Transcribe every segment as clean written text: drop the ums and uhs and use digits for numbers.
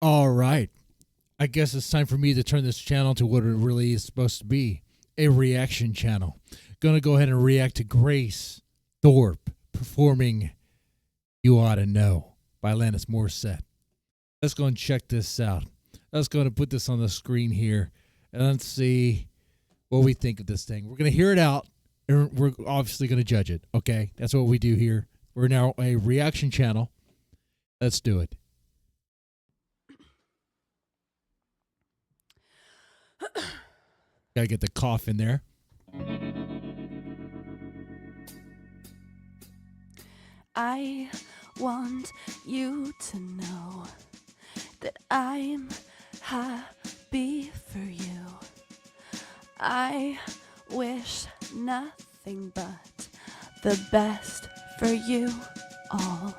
All right. I guess it's time for me to turn this channel to what it really is supposed to be, a reaction channel. Gonna go ahead and react to Grace Thorp performing You Oughta Know by Alanis Morissette. Let's go and check this out. Let's go and put this on the screen here and let's see what we think of this thing. We're gonna hear it out and we're obviously gonna judge it. Okay, that's what we do here. We're now a reaction channel. Let's do it. Gotta get the cough in there. I want you to know that I'm happy for you. I wish nothing but the best for you all.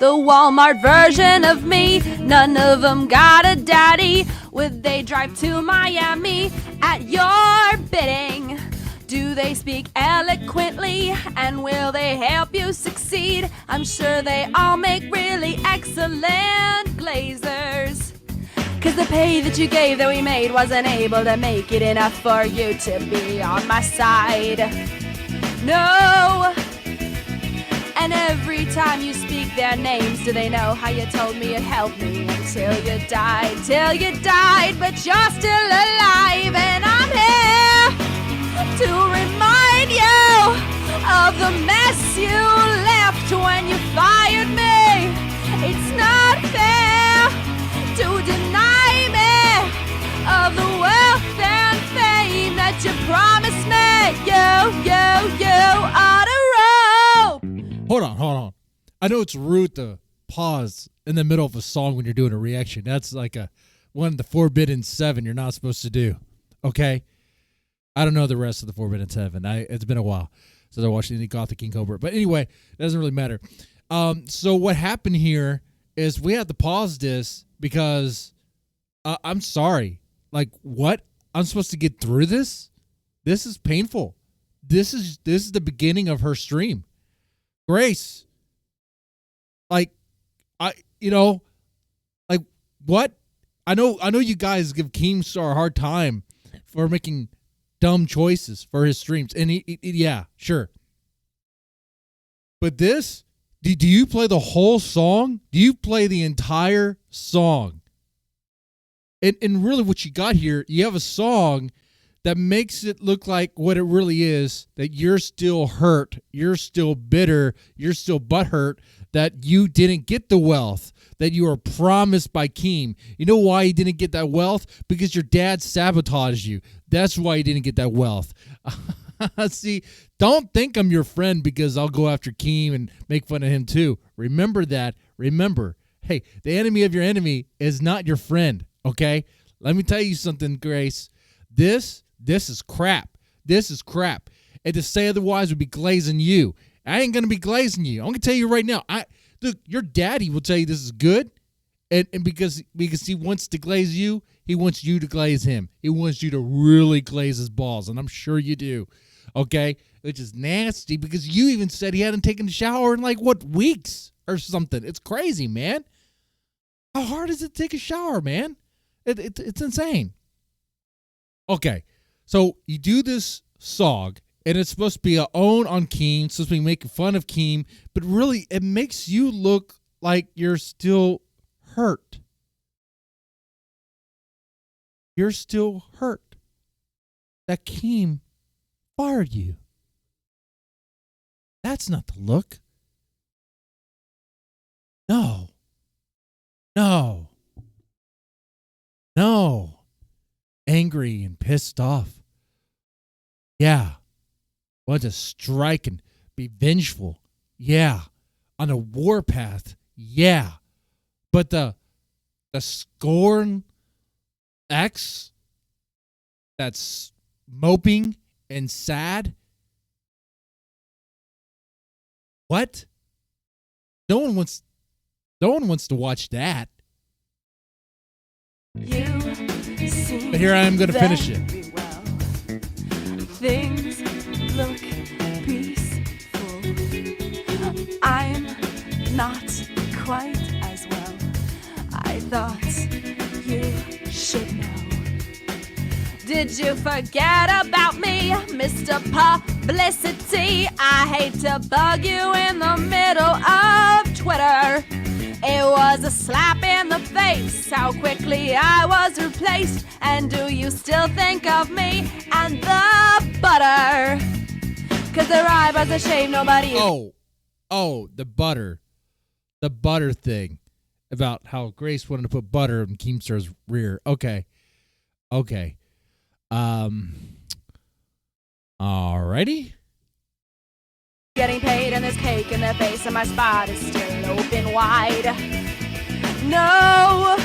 The Walmart version of me, none of them got a daddy. Would they drive to Miami at your bidding? Do they speak eloquently, and will they help you succeed? I'm sure they all make really excellent glazers. Cause the pay that you gave that we made wasn't able to make it enough for you to be on my side. No. And every time you speak their names, do they know how you told me it helped me until you died? Till you died, but you're still alive, and I'm here to remind you of the mess you left when you fired me. It's not fair to deny me of the wealth and fame that you promised me. You oughta rope. Hold on. I know it's rude to pause in the middle of a song when you're doing a reaction. That's like one of the Forbidden 7 you're not supposed to do. Okay? I don't know the rest of the Forbidden 7. It's been a while since I watched any Gothic King Cobra. But anyway, it doesn't really matter. So what happened here is we had to pause this because I'm sorry. Like, what? I'm supposed to get through this? This is painful. This is the beginning of her stream. Grace, like, like what? I know you guys give Keemstar a hard time for making dumb choices for his streams, and yeah, sure. But this, do you play the whole song? Do you play the entire song? And really, what you got here, you have a song that makes it look like what it really is, that you're still hurt, you're still bitter, you're still butthurt that you didn't get the wealth that you were promised by Keem. You know why you didn't get that wealth? Because your dad sabotaged you. That's why you didn't get that wealth. See, don't think I'm your friend because I'll go after Keem and make fun of him too. Remember that. Remember, hey, the enemy of your enemy is not your friend, okay? Let me tell you something, Grace. This is crap. This is crap. And to say otherwise would be glazing you. I ain't going to be glazing you. I'm going to tell you right now. Look, your daddy will tell you this is good. And because he wants to glaze you, he wants you to glaze him. He wants you to really glaze his balls. And I'm sure you do. Okay? Which is nasty because you even said he hadn't taken a shower in like, what, weeks or something. It's crazy, man. How hard is it to take a shower, man? It's insane. Okay. So you do this song, and it's supposed to be a own on Keem. It's supposed to be making fun of Keem, but really it makes you look like you're still hurt. You're still hurt that Keem fired you. That's not the look. No. Angry and pissed off. Yeah. Want to strike and be vengeful. Yeah. On a warpath. Yeah. But the scorn ex that's moping and sad. What? No one wants to watch that. But here I am going to finish it. Well. Things look peaceful. I'm not quite as well. I thought you should know. Did you forget about me, Mr. Publicity? I hate to bug you in the middle of Twitter. It was a slap in the face, how quickly I was replaced. And do you still think of me and the butter? 'Cause their eyebrows are shaved, nobody is... Oh, the butter thing about how Grace wanted to put butter in Keemstar's rear. Okay. Alrighty. Getting paid and there's cake in their face and my spot is still open wide. No.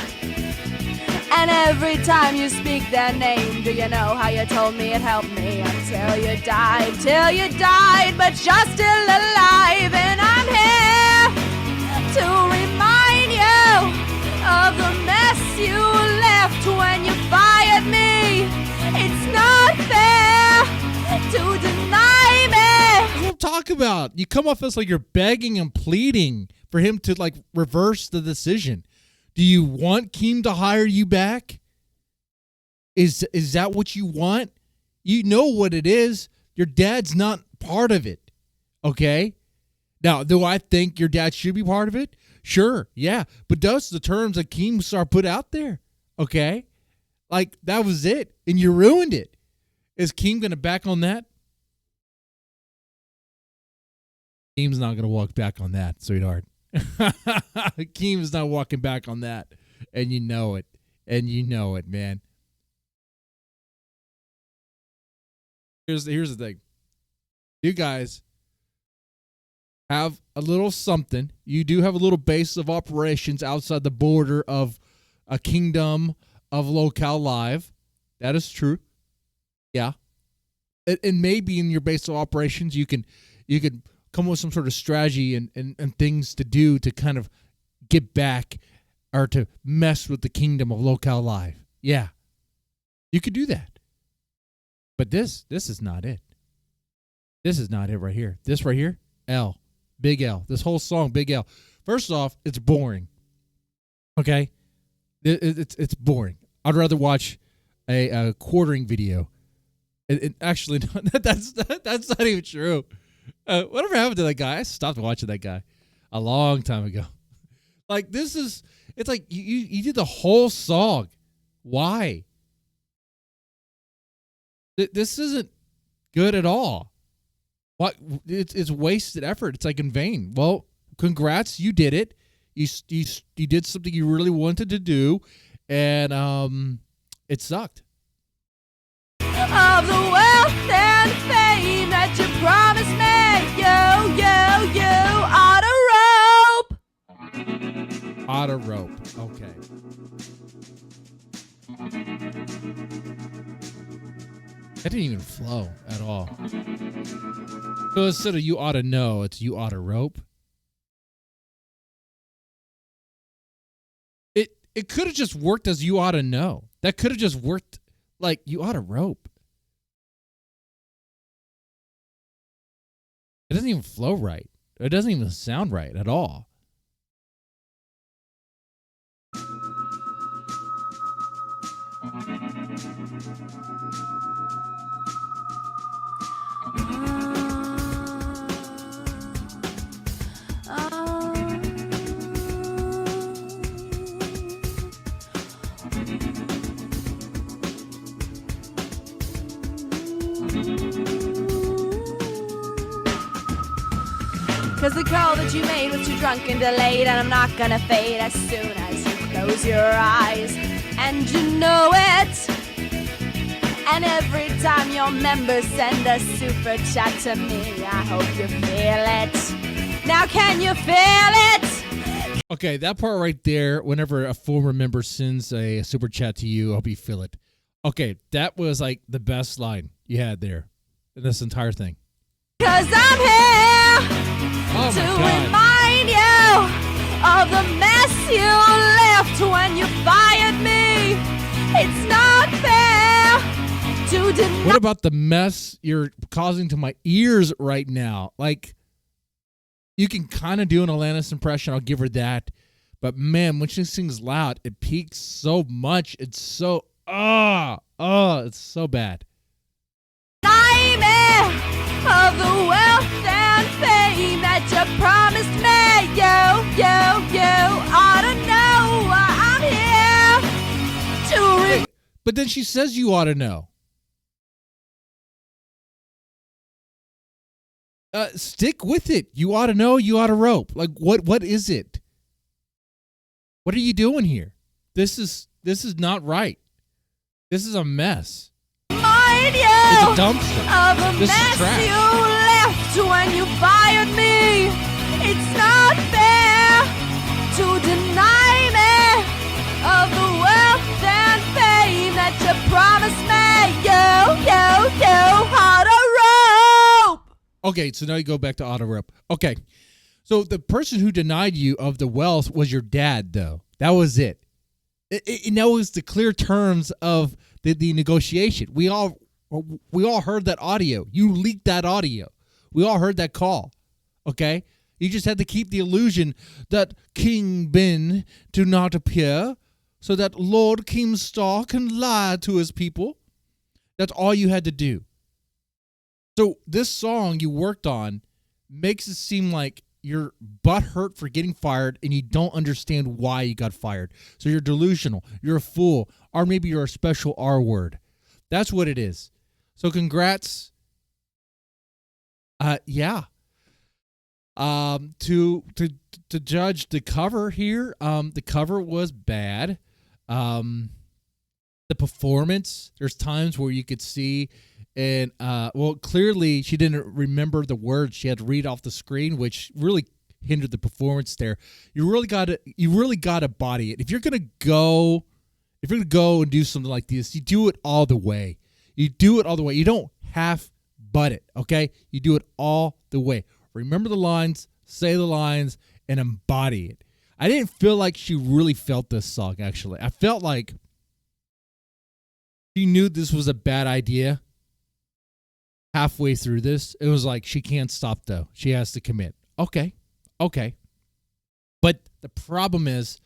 And every time you speak their name, do you know how you told me it helped me until you died? Till you died, but you're still alive. And I'm here to remind you of the mess you left when you fired me. It's not fair to deny me. That's what I'm talking about. You come off as like you're begging and pleading for him to like reverse the decision. Do you want Keem to hire you back? Is that what you want? You know what it is. Your dad's not part of it. Okay? Now, do I think your dad should be part of it? Sure, yeah. But those are the terms that Keemstar put out there. Okay? Like, that was it. And you ruined it. Is Keem going to back on that? Keem's not going to walk back on that, sweetheart. Keem's not walking back on that. And you know it. And you know it, man. Here's the thing. You guys have a little something. You do have a little base of operations outside the border of a kingdom of Locale Live. That is true. Yeah. And maybe in your base of operations you can come up with some sort of strategy and things to do to kind of get back or to mess with the kingdom of Locale Live. Yeah. You could do that. But this is not it. This is not it right here. This right here, L. Big L. This whole song, Big L. First off, it's boring. Okay? It's boring. I'd rather watch a quartering video. Actually, that's not even true. Whatever happened to that guy? I stopped watching that guy a long time ago. Like, it's like you did the whole song. Why? This isn't good at all. What? It's wasted effort. It's like in vain. Well, congrats, you did it. You did something you really wanted to do, and it sucked. Of the wealth and fame that you promised me, you oughta rope. Oughta rope. Okay. That didn't even flow at all. So instead of you oughta know, it's you oughta rope. It could have just worked as you oughta know. That could have just worked like you oughta rope. It doesn't even flow right. It doesn't even sound right at all. Cause the call that you made was too drunk and delayed, and I'm not gonna fade as soon as you close your eyes. And you know it. And every time your members send a super chat to me, I hope you feel it. Now can you feel it? Okay, that part right there, whenever a former member sends a super chat to you, I hope you feel it. Okay, that was like the best line you had there in this entire thing. Cause I'm here to remind you of the mess you left when you fired me. It's not fair to deny. What about the mess you're causing to my ears right now? Like, you can kind of do an Alanis impression. I'll give her that. But man, when she sings loud, it peaks so much. It's so it's so bad. Nightmare of the wealth and fame that you promised me. You ought to know why I'm here to But then she says you ought to know. Stick with it. You ought to know. You ought to rope. Like what is it? What are you doing here? This is not right. This is a mess. remind you It's a dumpster. of the This is mess trash. you left when you fired me. It's not fair to deny me of the wealth and fame that you promised me. You oughta rope. Okay, so now you go back to auto rope. Okay. So the person who denied you of the wealth was your dad, though. That was it. And that was the clear terms of the negotiation. We all heard that audio. You leaked that audio. We all heard that call. Okay? You just had to keep the illusion that King Ben do not appear so that Lord Keemstar can lie to his people. That's all you had to do. So this song you worked on makes it seem like you're butthurt for getting fired and you don't understand why you got fired. So you're delusional. You're a fool. Or maybe you're a special R word. That's what it is. So congrats. Yeah. To judge the cover here, the cover was bad. The performance, there's times where you could see, and clearly she didn't remember the words. She had to read off the screen, which really hindered the performance there. You really gotta body it. If you're gonna go and do something like this, you do it all the way. You do it all the way. You don't half butt it, okay? You do it all the way. Remember the lines, say the lines, and embody it. I didn't feel like she really felt this song, actually. I felt like she knew this was a bad idea halfway through this. It was like, she can't stop, though. She has to commit. Okay. But the problem is,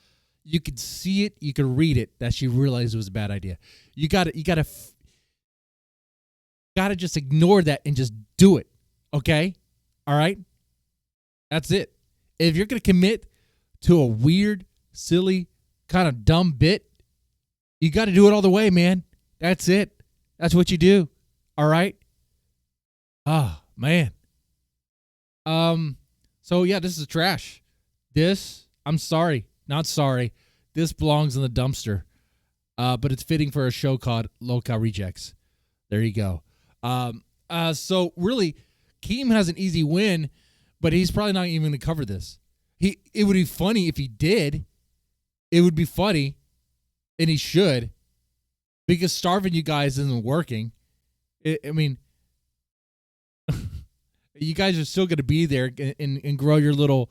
you could see it, you could read it, that she realized it was a bad idea. You gotta just ignore that and just do it. Okay? All right? That's it. If you're gonna commit to a weird, silly, kind of dumb bit, you got to do it all the way, man. That's it. That's what you do. All right? Oh, man. So yeah, this is trash. I'm sorry. Not sorry. This belongs in the dumpster. But it's fitting for a show called Low-Cow Rejects. There you go. So really, Keem has an easy win, but he's probably not even going to cover this. It would be funny if he did. It would be funny, and he should, because starving you guys isn't working. I mean, you guys are still going to be there and grow your little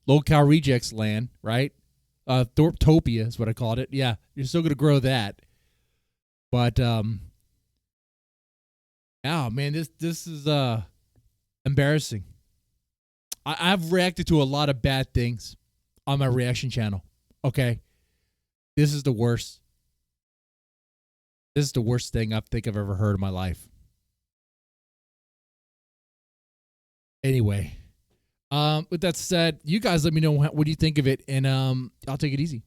Low-Cow Rejects land, right? Thorptopia is what I called it. Yeah, you're still going to grow that. But, yeah, man, this is embarrassing. I've reacted to a lot of bad things on my reaction channel. Okay? This is the worst. This is the worst thing I think I've ever heard in my life. Anyway, with that said, you guys let me know what do you think of it, and I'll take it easy.